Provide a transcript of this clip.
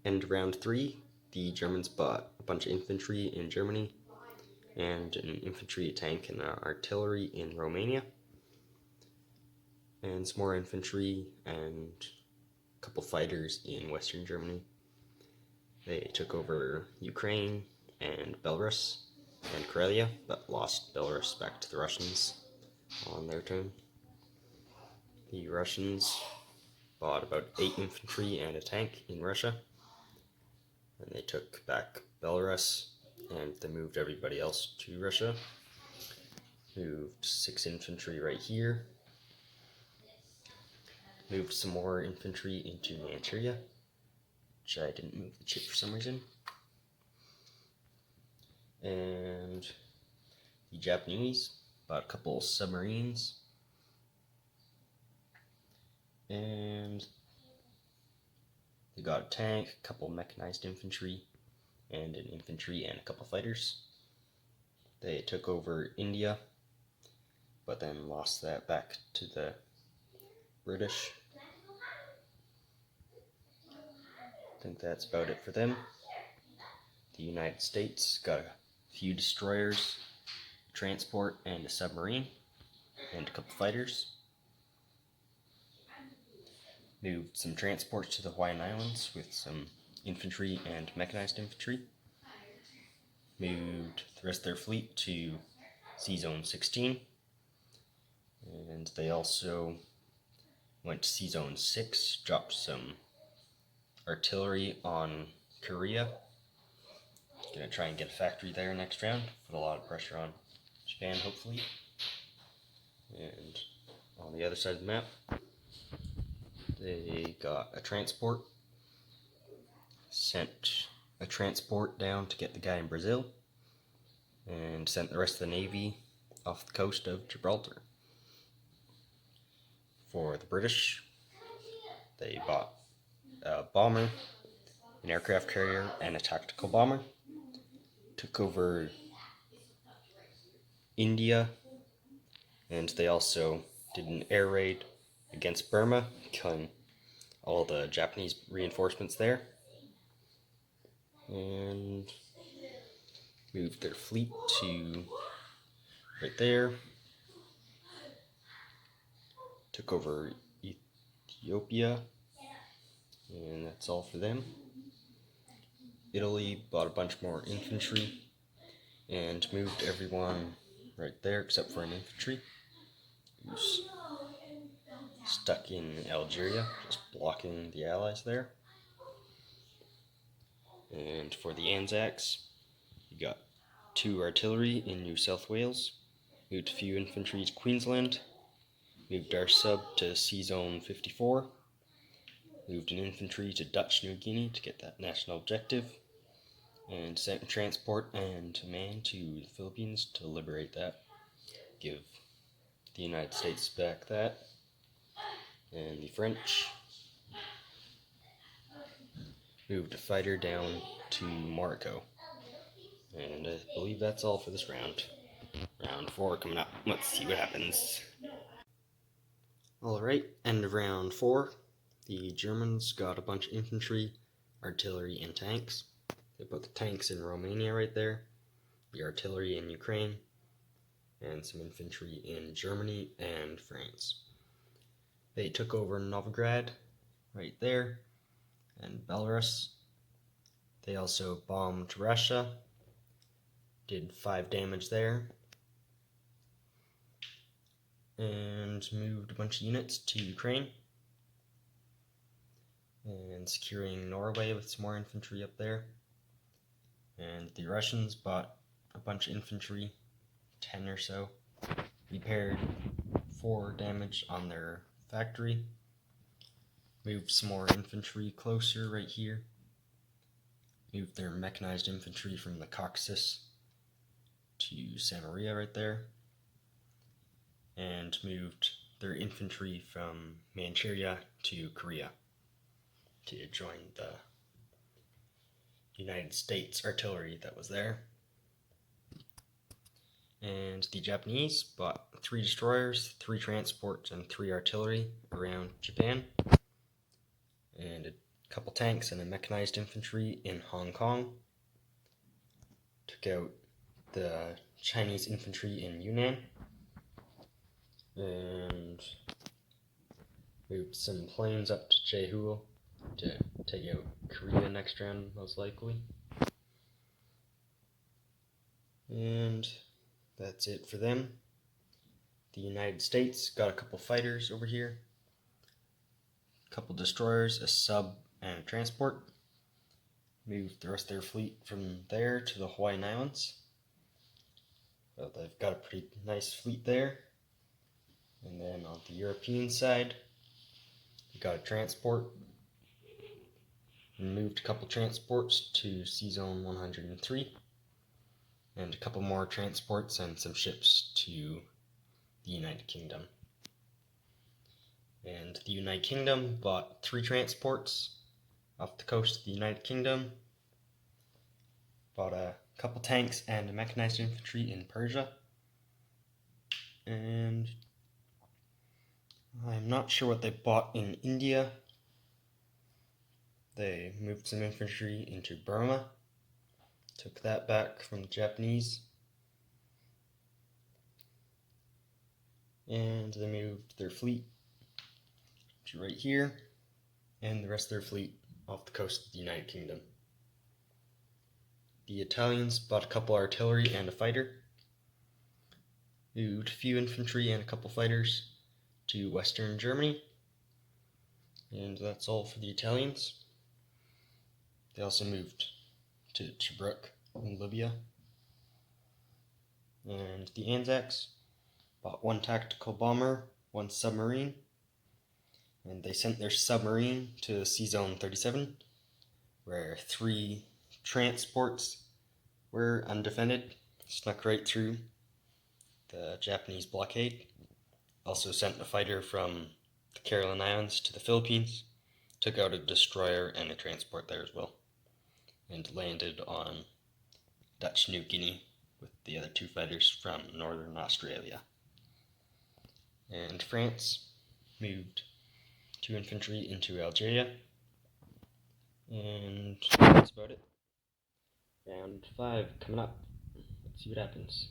End round 3, the Germans bought a bunch of infantry in Germany and an infantry tank and artillery in Romania, and some more infantry and a couple fighters in Western Germany. They took over Ukraine and Belarus and Karelia, but lost Belarus back to the Russians on their turn. The Russians bought about 8 infantry and a tank in Russia, and they took back Belarus, and they moved everybody else to Russia. Moved 6 infantry right here. Moved some more infantry into Manchuria, which I didn't move the chip for some reason. And the Japanese bought a couple submarines. And they got a tank, a couple mechanized infantry, and an infantry and a couple fighters. They took over India, but then lost that back to the British. I think that's about it for them. The United States got a few destroyers, a transport, and a submarine, and a couple fighters. Moved some transports to the Hawaiian Islands with some infantry and mechanized infantry. Moved the rest of their fleet to Sea Zone 16. And they also went to Sea Zone 6, dropped some artillery on Korea. Gonna try and get a factory there next round, put a lot of pressure on Japan, hopefully. And on the other side of the map, they got a transport, sent a transport down to get the guy in Brazil, and sent the rest of the Navy off the coast of Gibraltar. For the British, they bought a bomber, an aircraft carrier, and a tactical bomber. Took over India, and they also did an air raid against Burma, killing all the Japanese reinforcements there, and moved their fleet to right there. Took over Ethiopia, and that's all for them. Italy bought a bunch more infantry and moved everyone right there except for an infantry who's stuck in Algeria, just blocking the Allies there. And for the Anzacs, you got 2 artillery in New South Wales, moved a few infantry to Queensland, moved our sub to Sea Zone 54, moved an infantry to Dutch New Guinea to get that national objective, and sent a transport and a man to the Philippines to liberate that, give the United States back that. And the French moved a fighter down to Morocco. And I believe that's all for this round. Round 4 coming up. Let's see what happens. Alright, end of round 4. The Germans got a bunch of infantry, artillery, and tanks. They put the tanks in Romania right there, the artillery in Ukraine, and some infantry in Germany and France. They took over Novgorod right there, and Belarus. They also bombed Russia, did 5 damage there, and moved a bunch of units to Ukraine, and securing Norway with some more infantry up there. And the Russians bought a bunch of infantry, 10 or so, repaired 4 damage on their factory, moved some more infantry closer right here, moved their mechanized infantry from the Caucasus to Samaria right there, and moved their infantry from Manchuria to Korea to join the United States artillery that was there. And the Japanese bought 3 destroyers, 3 transports, and 3 artillery around Japan, and a couple tanks and a mechanized infantry in Hong Kong. Took out the Chinese infantry in Yunnan. And moved some planes up to Jeju to take out Korea next round, most likely. And that's it for them. The United States got a couple fighters over here, a couple destroyers, a sub, and a transport. Moved the rest of their fleet from there to the Hawaiian Islands. So they've got a pretty nice fleet there. And then on the European side, we got a transport. And moved a couple transports to Sea Zone 103. And a couple more transports and some ships to the United Kingdom. And the United Kingdom bought 3 transports off the coast of the United Kingdom. Bought a couple tanks and a mechanized infantry in Persia. And I'm not sure what they bought in India. They moved some infantry into Burma. Took that back from the Japanese. And they moved their fleet to right here, and the rest of their fleet off the coast of the United Kingdom. The Italians bought a couple artillery and a fighter. Moved a few infantry and a couple fighters to Western Germany. And that's all for the Italians. They also moved to Tobruk in Libya. And the Anzacs bought 1 tactical bomber, 1 submarine, and they sent their submarine to Sea Zone 37, where 3 transports were undefended, snuck right through the Japanese blockade. Also sent a fighter from the Caroline Islands to the Philippines, took out a destroyer and a transport there as well, and landed on Dutch New Guinea with the other 2 fighters from Northern Australia. And France moved 2 infantry into Algeria. And that's about it. Round 5 coming up. Let's see what happens.